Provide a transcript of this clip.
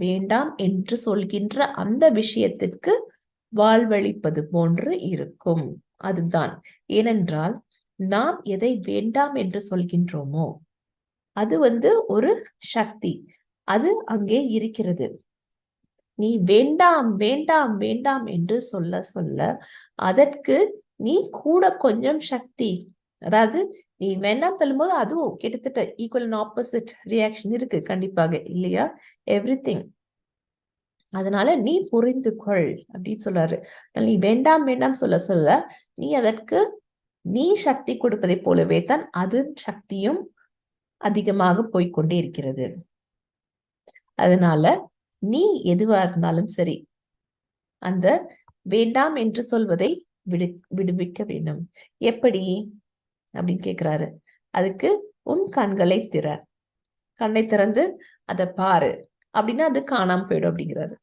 வேண்டாம் என்று சொல்கின்ற அந்த விஷயத்திற்கு வாழ்வளிப்பது போன்று இருக்கும். அதுதான். ஏனென்றால் நாம் எதை வேண்டாம் என்று சொல்கின்றோமோ அது ஒரு சக்தி, அது அங்கே இருக்கிறது. நீ வேண்டாம் வேண்டாம் வேண்டாம் என்று சொல்ல சொல்ல அதற்கு நீ கூட கொஞ்சம் சக்தி, அதாவது நீ வேண்டாம் சொல்லும்போது அதுவும் கிட்டத்தட்ட ஈக்குவல் அண்ட் ஆப்போசிட் ரியாக்ஷன் இருக்கு கண்டிப்பாக, இல்லையா? எவ்ரிதிங். அதனால நீ புரிந்து கொள் அப்படின்னு சொல்றாரு. நீ வேண்டாம் வேண்டாம் சொல்ல சொல்ல நீ அதற்கு நீ சக்தி கொடுப்பதை போலவே தான் அது சக்தியும் அதிகமாக போய்கொண்டே இருக்கிறது. அதனால நீ எதுவா இருந்தாலும் சரி அந்த வேண்டாம் என்று சொல்வதை விடுவிக்க வேண்டும். எப்படி அப்படின்னு கேக்குறாரு. அதுக்கு உன் கண்களை திற, கண்ணை திறந்து அதை பாரு, அப்படின்னா அது காணாம போயிடும் அப்படிங்கிறாரு.